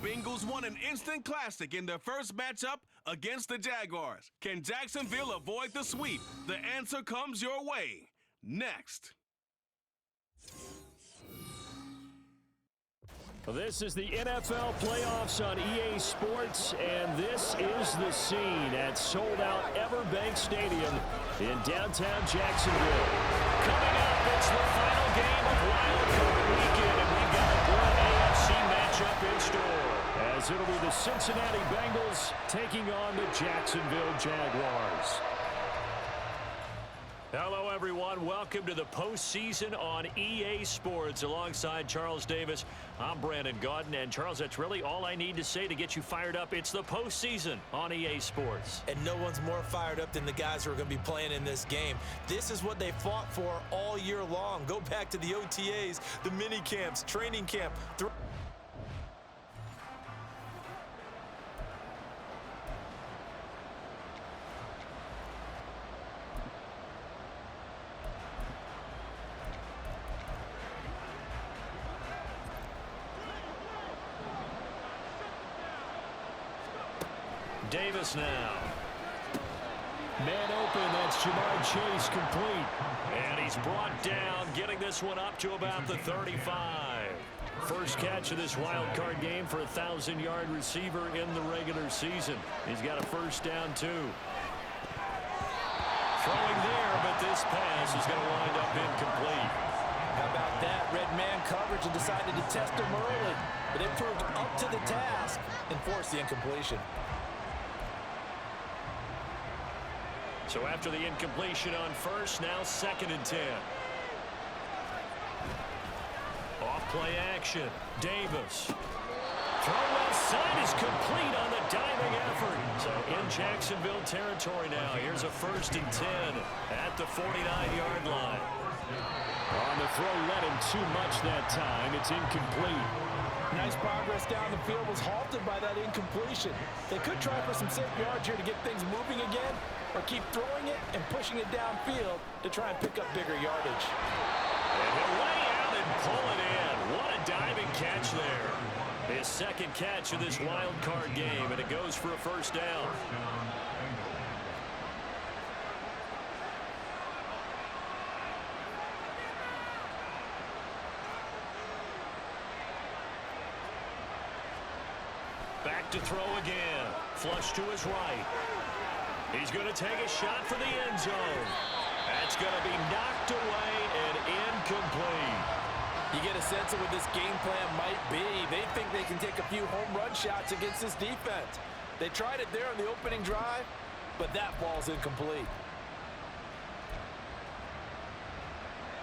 Bengals won an instant classic in their first matchup against the Jaguars. Can Jacksonville avoid the sweep? The answer comes your way next. This is the NFL playoffs on EA Sports, and this is the scene at sold-out Everbank Stadium in downtown Jacksonville. Coming up, it's the final game of WildCard weekend, and we've got a good AFC matchup in store, as it'll be the Cincinnati Bengals taking on the Jacksonville Jaguars. Hello, everyone. Welcome to the postseason on EA Sports. Alongside Charles Davis, I'm Brandon Gaudin. And, Charles, that's really all I need to say to get you fired up. It's the postseason on EA Sports. And no one's more fired up than the guys who are going to be playing in this game. This is what they fought for all year long. Go back to the OTAs, the mini camps, training camp. Davis now. Man open, that's Jamar Chase complete. And he's brought down, getting this one up to about the 35. First catch of this wild card game for a 1,000-yard receiver in the regular season. He's got a first down, too. Throwing there, but this pass is going to wind up incomplete. How about that? Red man coverage and decided to test him early. But it proved up to the task and forced the incompletion. So after the incompletion on first, now 2nd and 10. Off play action. Davis. Throw left side is complete on the diving effort. So in Jacksonville territory now. Here's a 1st and 10 at the 49-yard line. On the throw, led him too much that time. It's incomplete. Nice progress down the field was halted by that incompletion. They could try for some safe yards here to get things moving again, or keep throwing it and pushing it downfield to try and pick up bigger yardage. And he'll lay out and pull it in. What a diving catch there. His 2nd catch of this wild card game, and it goes for a first down. Back to throw again. Flush to his right. He's going to take a shot for the end zone. That's going to be knocked away and incomplete. You get a sense of what this game plan might be. They think they can take a few home run shots against this defense. They tried it there on the opening drive, but that ball's incomplete.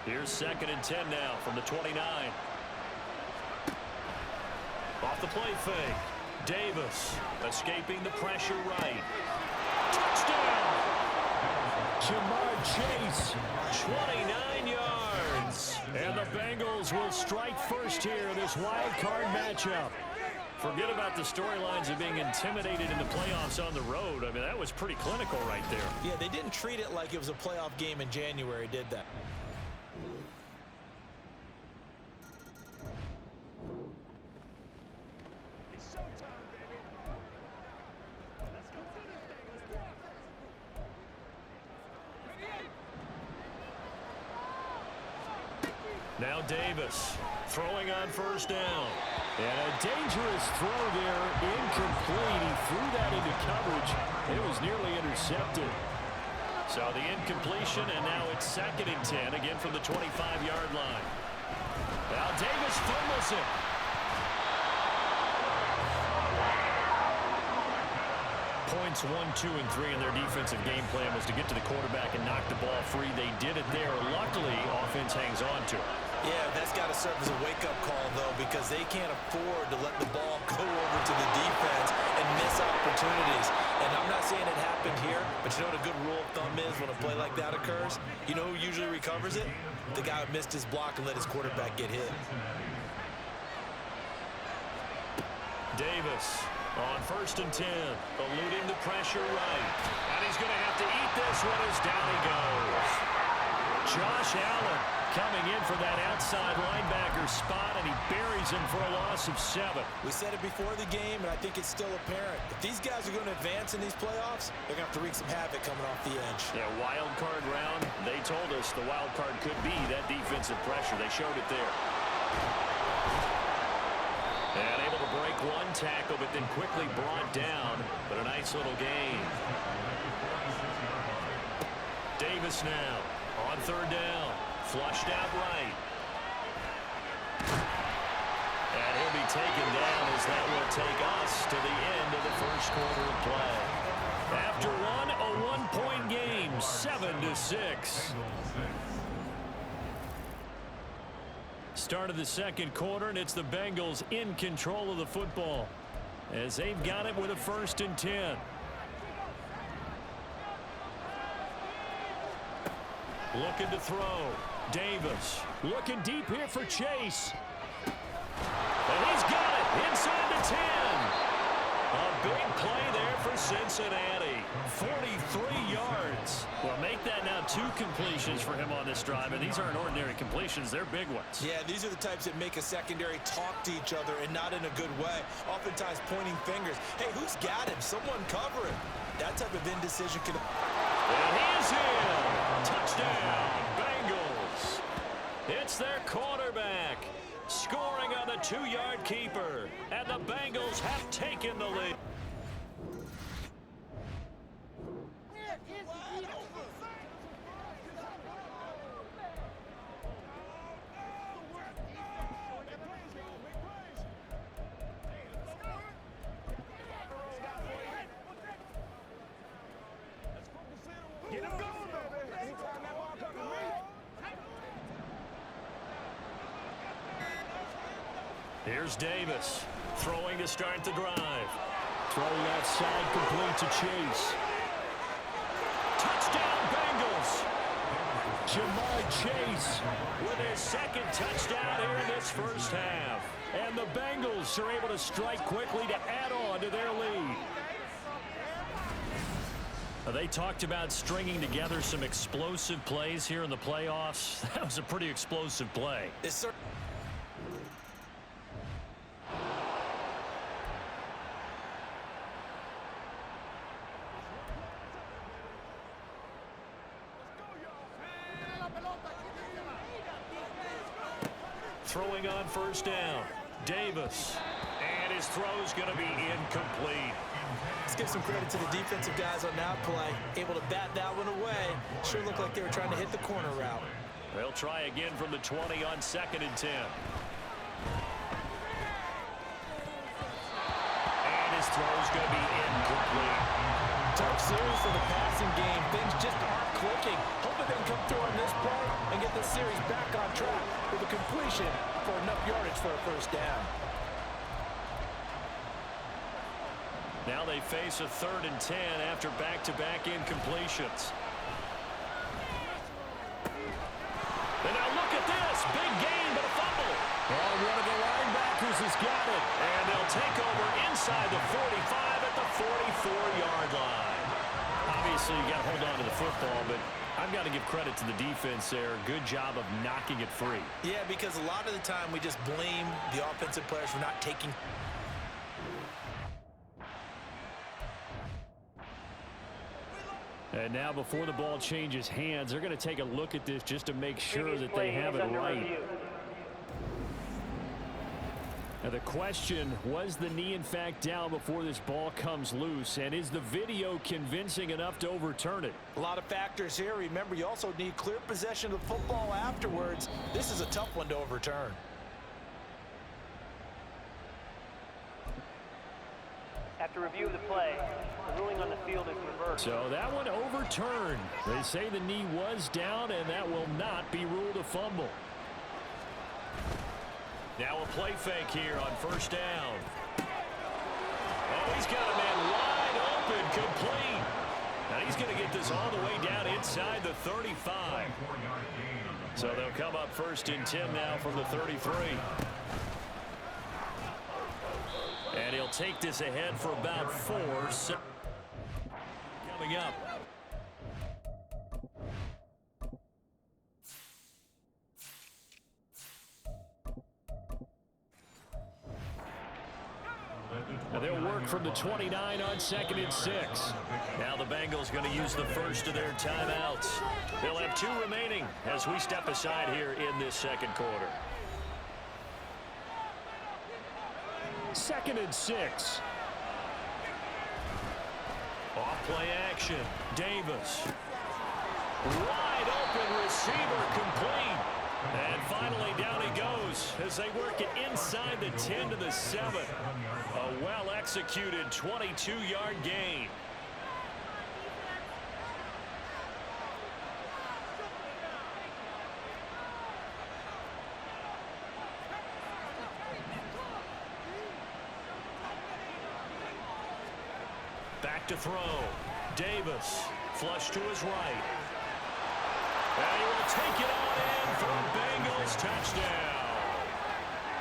Here's 2nd and 10 now from the 29. Off the play fake. Davis escaping the pressure right. Touchdown! Jamar Chase, 29 yards. And the Bengals will strike first here in this wild card matchup. Forget about the storylines of being intimidated in the playoffs on the road. I mean, that was pretty clinical right there. Yeah, they didn't treat it like it was a playoff game in January, did they? Now Davis throwing on first down. And a dangerous throw there, incomplete. He threw that into coverage. It was nearly intercepted. So the incompletion, and now it's 2nd and 10, again from the 25-yard line. Now Davis fumbles it. Points 1, 2, and 3 in their defensive game plan was to get to the quarterback and knock the ball free. They did it there. Luckily, offense hangs on to it. Yeah, that's got to serve as a wake-up call, though, because they can't afford to let the ball go over to the defense and miss opportunities. And I'm not saying it happened here, but you know what a good rule of thumb is when a play like that occurs? You know who usually recovers it? The guy who missed his block and let his quarterback get hit. Davis on 1st and 10, eluding the pressure right. And he's going to have to eat this one as down he goes. Josh Allen coming in for that outside linebacker spot, and he buries him for a loss of 7. We said it before the game, and I think it's still apparent. If these guys are going to advance in these playoffs, they're going to have to wreak some havoc coming off the edge. Yeah, wild card round. They told us the wild card could be that defensive pressure. They showed it there. And able to break one tackle, but then quickly brought down. But a nice little gain. Davis now on 3rd down. Flushed out right. And he'll be taken down as that will take us to the end of the first quarter of play. After one, a one-point game, 7-6. Start of the second quarter, and it's the Bengals in control of the football as they've got it with a 1st and 10. Looking to throw. Davis looking deep here for Chase. And he's got it inside the 10. A big play there for Cincinnati. 43 yards. Well, make that now 2 completions for him on this drive, and these aren't ordinary completions. They're big ones. Yeah, these are the types that make a secondary talk to each other and not in a good way. Oftentimes pointing fingers. Hey, who's got him? Someone cover him. That type of indecision can... And he is in. Touchdown, Bengals. It's their quarterback scoring on the 2-yard keeper, and the Bengals have taken the lead. Here's Davis throwing to start the drive. Throw left side complete to Chase. Touchdown Bengals. Jamar Chase with his 2nd touchdown here in this first half. And the Bengals are able to strike quickly to add on to their lead. They talked about stringing together some explosive plays here in the playoffs. That was a pretty explosive play. Yes, sir. Throwing on 1st down. Davis. And his throw's going to be incomplete. Let's give some credit to the defensive guys on that play. Able to bat that one away. Sure looked like they were trying to hit the corner route. They'll try again from the 20 on 2nd and 10. And his throw's going to be incomplete. Tough series for the passing game. Things just aren't clicking. Hoping they can come through on this play and get this series back on track with a completion for enough yardage for a 1st down. Now they face a 3rd and 10 after back-to-back incompletions. And now look at this. Big gain, but a fumble. Oh, one of the linebackers has got it. And they'll take over inside the 45 at the 44-yard line. Obviously, you got to hold on to the football, but I've got to give credit to the defense there. Good job of knocking it free. Yeah, because a lot of the time we just blame the offensive players for not taking... And now before the ball changes hands, they're going to take a look at this just to make sure that they have it right. Now the question, was the knee in fact down before this ball comes loose? And is the video convincing enough to overturn it? A lot of factors here. Remember, you also need clear possession of the football afterwards. This is a tough one to overturn. After review of the play, the ruling on the field is reversed. So that one overturned. They say the knee was down, and that will not be ruled a fumble. Now a play fake here on 1st down. Oh, he's got a man wide open, complete. Now he's going to get this all the way down inside the 35. So they'll come up 1st and 10 now from the 33. And he'll take this ahead for about 4. Coming up. And they'll work from the 29 on 2nd and 6. Now the Bengals going to use the first of their timeouts. They'll have 2 remaining as we step aside here in this second quarter. 2nd and 6. Off play action. Davis. Wide open receiver complete. And finally down he goes as they work it inside the 10 to the 7. A well-executed 22-yard gain. Back to throw. Davis. Flush to his right. And he will take it on in for a Bengals touchdown.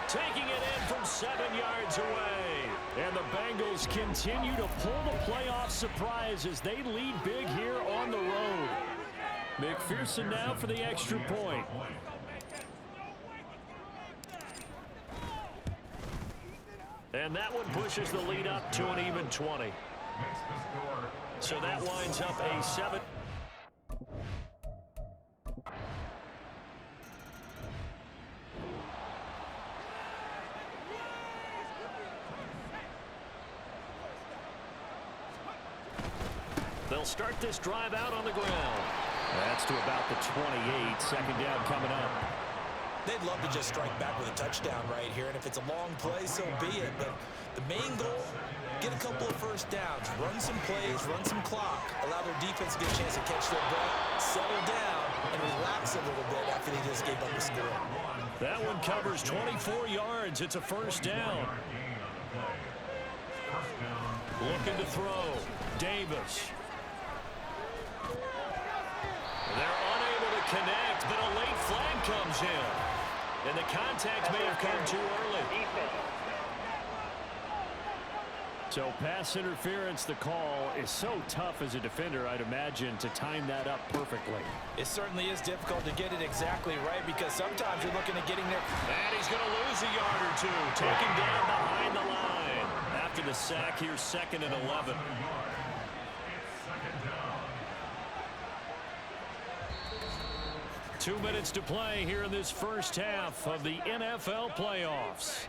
Taking it in from 7 yards away. And the Bengals continue to pull the playoff surprise as they lead big here on the road. McPherson now for the extra point. And that one pushes the lead up to an even 20. So that winds up a 7. They'll start this drive out on the ground. That's to about the 28. Second down coming up. They'd love to just strike back with a touchdown right here, and if it's a long play, so be it. But the main goal, get a couple of first downs, run some plays, run some clock, allow their defense to get a chance to catch their breath, settle down, and relax a little bit after they just gave up the score. That one covers 24 yards. It's a first down. Looking to throw. Davis. They're unable to connect, but a late flag comes in. And the contact may have come too early. So pass interference, the call is so tough as a defender, I'd imagine, to time that up perfectly. It certainly is difficult to get it exactly right because sometimes you're looking at getting there. And he's going to lose a yard or two. Taken down behind the line. After the sack here, 2nd and 11. Two minutes to play here in this first half of the NFL playoffs.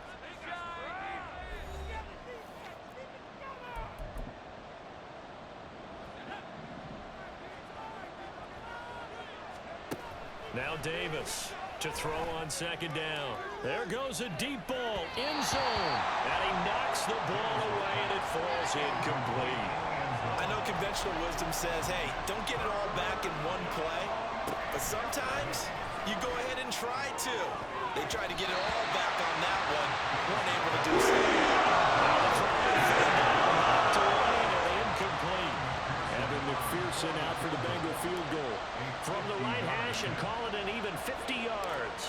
Now Davis to throw on 2nd down. There goes a deep ball, end zone. And he knocks the ball away and it falls incomplete. I know conventional wisdom says, hey, don't get it all back in one play. But sometimes you go ahead and try to. They tried to get it all back on that one. Weren't able to do so. Incomplete. Evan McPherson out for the Bengal field goal. From the right hash and call it an even 50 yards.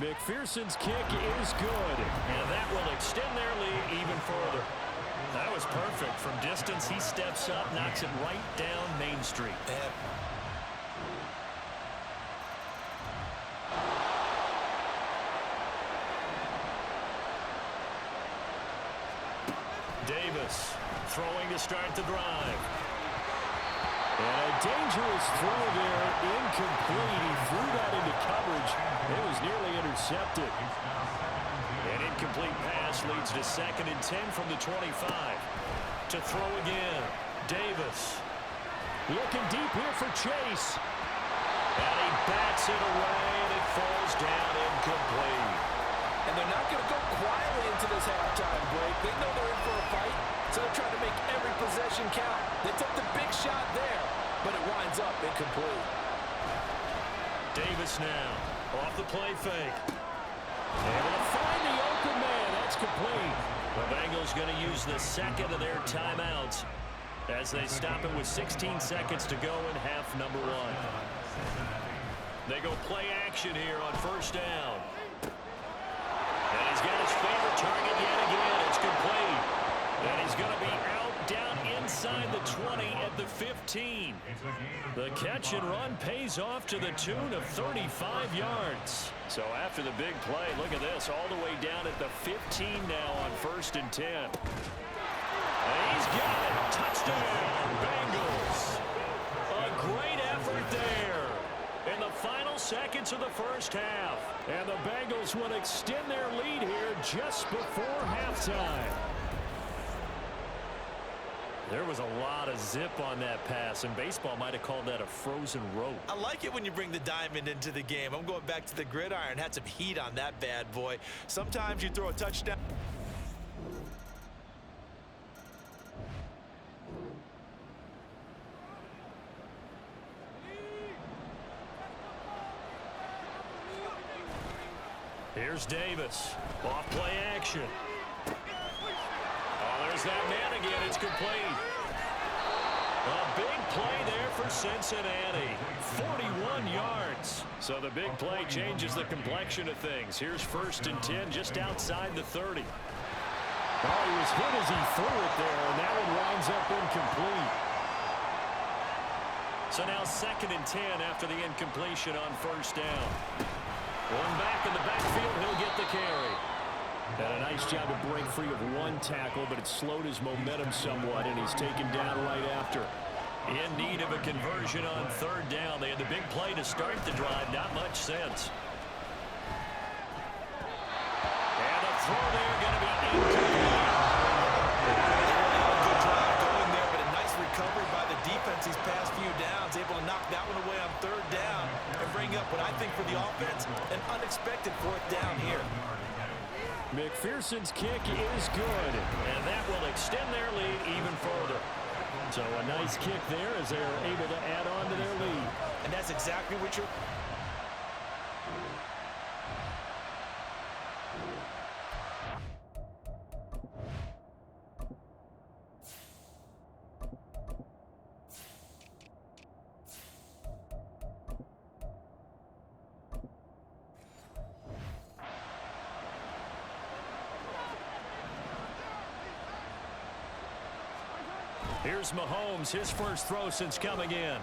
McPherson's kick is good. And that will extend their lead even further. That was perfect. From distance, he steps up, knocks it right down Main Street. Davis throwing to start the drive. And a dangerous throw there, incomplete. He threw that into coverage. It was nearly intercepted. An incomplete pass leads to 2nd and 10 from the 25. To throw again. Davis. Looking deep here for Chase. And he bats it away, and it falls down incomplete. And they're not going to go quietly into this halftime break. They know they're in for a fight, so they're trying to make every possession count. They took the big shot there, but it winds up incomplete. Davis now off the play fake. Able to find the open man. That's complete. The Bengals going to use the 2nd of their timeouts as they stop it with 16 seconds to go in half number 1. They go play action here on 1st down. And he's got his favorite target yet again. It's complete. And he's going to be out down inside the 20 at the 15. The catch and run pays off to the tune of 35 yards. So after the big play, look at this, all the way down at the 15 now on 1st and 10. And he's got it. Touchdown, Bengals. A great effort there in the final seconds of the first half. And the Bengals will extend their lead here just before halftime. There was a lot of zip on that pass, and baseball might have called that a frozen rope. I like it when you bring the diamond into the game. I'm going back to the gridiron. Had some heat on that bad boy. Sometimes you throw a touchdown. Here's Davis. Off play action. Oh, there's that man again. It's complete. A big play there for Cincinnati. 41 yards. So the big play changes the complexion of things. Here's 1st and 10 just outside the 30. Oh, he was hit as he threw it there, and that one winds up incomplete. So now 2nd and 10 after the incompletion on 1st down. One back in the backfield, he'll get the carry. And a nice job to break free of one tackle, but it slowed his momentum somewhat, and he's taken down right after. In need of a conversion on 3rd down. They had the big play to start the drive, not much sense. And a throw there going to be incomplete. Good drive going there, but a nice recovery by the defense these past few downs. Able to knock that one away on 3rd down and bring up what I think for the offense, an unexpected 4th down here. McPherson's kick is good, and that will extend their lead even further. So a nice kick there as they're able to add on to their lead. And that's exactly what you're... Here's Mahomes, his first throw since coming in.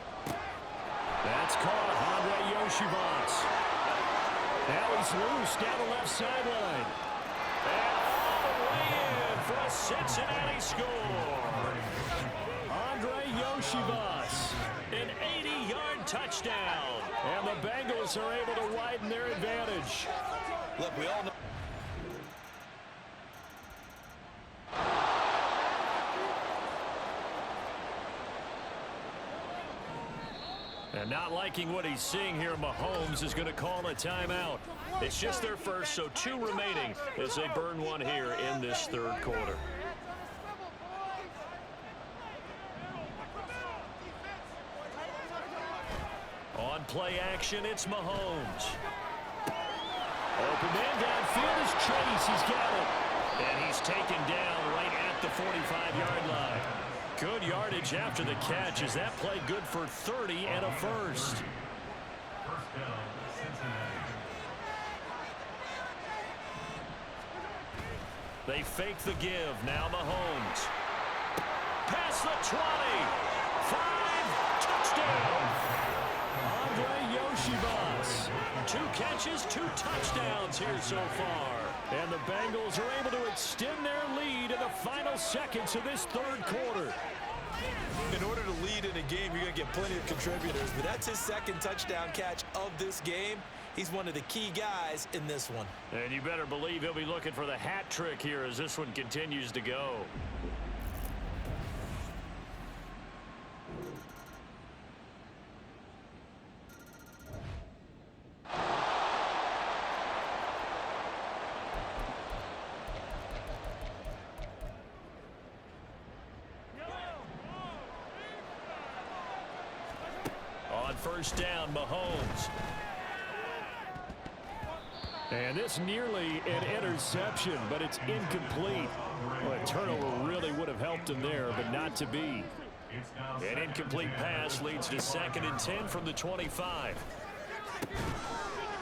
That's caught. Andre Yoshivas. Now he's loose down the left sideline. And all the way in for a Cincinnati score. Andre Yoshivas, an 80-yard touchdown. And the Bengals are able to widen their advantage. Look, we all know... And not liking what he's seeing here, Mahomes is going to call a timeout. It's just their first, so 2 remaining as they burn one here in this 3rd quarter. On play action, it's Mahomes. Open man downfield is Chase. He's got it. And he's taken down right at the 45-yard line. Good yardage after the catch. Is that play good for 30 and a first? They fake the give. Now Mahomes. Past the 20. 5. Touchdown. Andre Yoshivas. 2 catches, 2 touchdowns here so far. And the Bengals are able to extend their lead in the final seconds of this 3rd quarter. In order to lead in a game, you're going to get plenty of contributors, but that's his 2nd touchdown catch of this game. He's one of the key guys in this one. And you better believe he'll be looking for the hat trick here as this one continues to go. On 1st down, Mahomes. And this nearly an interception, but it's incomplete. Well, a turnover really would have helped him there, but not to be. An incomplete pass leads to 2nd and 10 from the 25.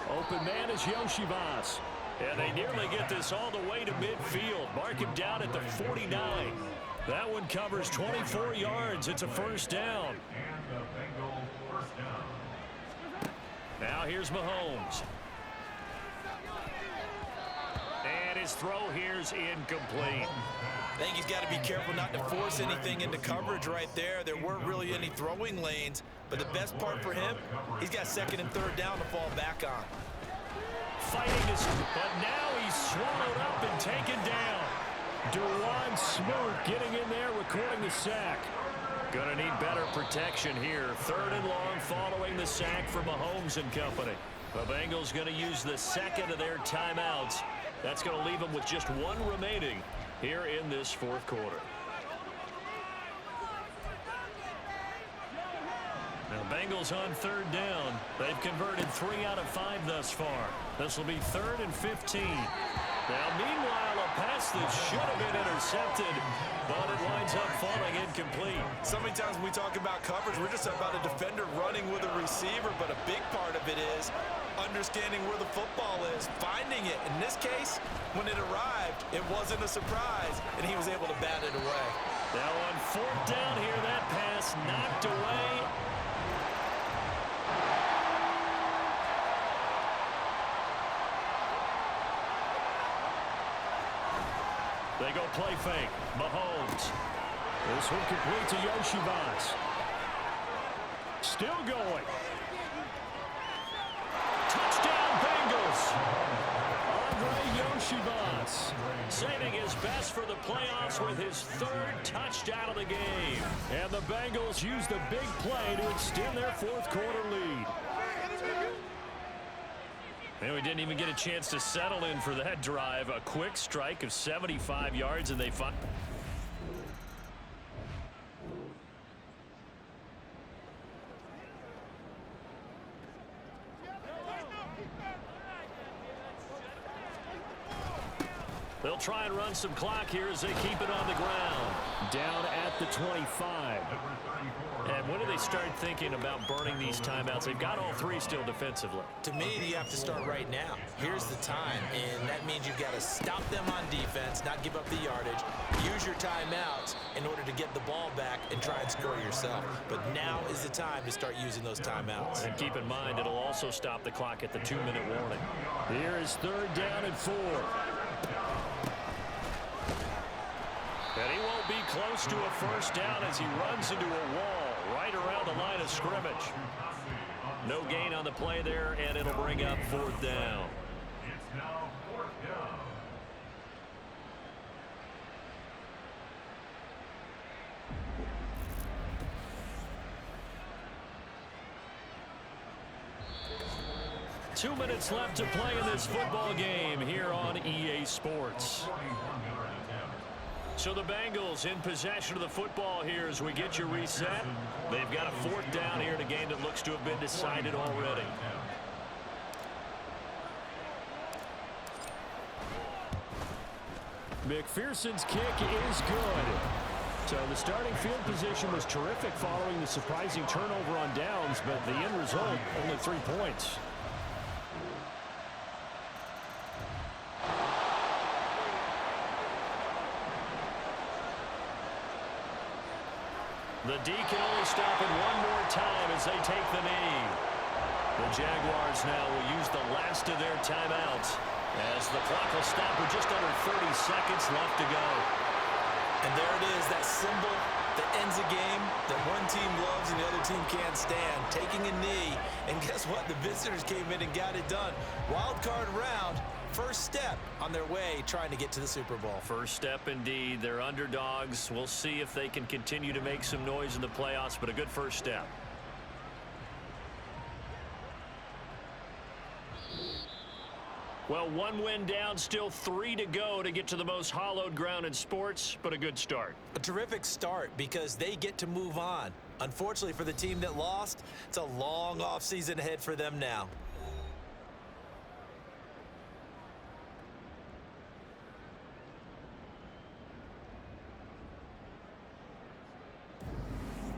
Open man is Yoshivas. And they nearly get this all the way to midfield. Mark him down at the 49. That one covers 24 yards. It's a first down. Now here's Mahomes. And his throw here's incomplete. I think he's got to be careful not to force anything into coverage right there. There weren't really any throwing lanes, but the best part for him, he's got second and third down to fall back on. Fighting his, but now he's swallowed up and taken down. Dewan Smoot getting in there, recording the sack. Gonna need better protection here. Third and long following the sack for Mahomes and company. The Bengals gonna use the second of their timeouts. That's gonna leave them with just one remaining here in this fourth quarter. Now Bengals on third down. They've converted 3 out of 5 thus far. This will be 3rd and 15. Now meanwhile, a pass that should have been intercepted, but it winds up falling incomplete. So many times when we talk about coverage, we're just about a defender running with a receiver, but a big part of it is understanding where the football is, finding it. In this case, when it arrived, it wasn't a surprise, and he was able to bat it away. Now on fourth down here, that pass knocked away. They go play fake. Mahomes. This one complete to Yoshivas. Still going. Touchdown Bengals. Andre Yoshivas saving his best for the playoffs with his 3rd touchdown of the game. And the Bengals use the big play to extend their fourth quarter lead. And we didn't even get a chance to settle in for that drive. A quick strike of 75 yards, and they find. They'll try and run some clock here as they keep it on the ground. Down at the 25. And when do they start thinking about burning these timeouts? They've got all 3 still defensively. To me, you have to start right now. Here's the time, and that means you've got to stop them on defense, not give up the yardage, use your timeouts in order to get the ball back and try and score yourself. But now is the time to start using those timeouts. And keep in mind, it'll also stop the clock at the 2-minute warning. Here is 3rd down and 4. And he won't be close to a first down as he runs into a wall right around the line of scrimmage. No gain on the play there, and it'll bring up 4th down. It's now 4th down. Two minutes left to play in this football game here on EA Sports. So the Bengals in possession of the football here as we get you reset. They've got a 4th down here in a game that looks to have been decided already. McPherson's kick is good. So the starting field position was terrific following the surprising turnover on downs, but the end result, only 3 points. The D can only stop it one more time as they take the knee. The Jaguars now will use the last of their timeouts as the clock will stop with just under 30 seconds left to go. And there it is, that symbol that ends a game that one team loves and the other team can't stand, taking a knee. And guess what? The visitors came in and got it done. Wild card round. First step on their way trying to get to the Super Bowl. First step indeed. They're underdogs. We'll see if they can continue to make some noise in the playoffs, but a good first step. Well, 1 win down, still 3 to go to get to the most hallowed ground in sports, but a good start. A terrific start because they get to move on. Unfortunately for the team that lost, it's a long offseason ahead for them now.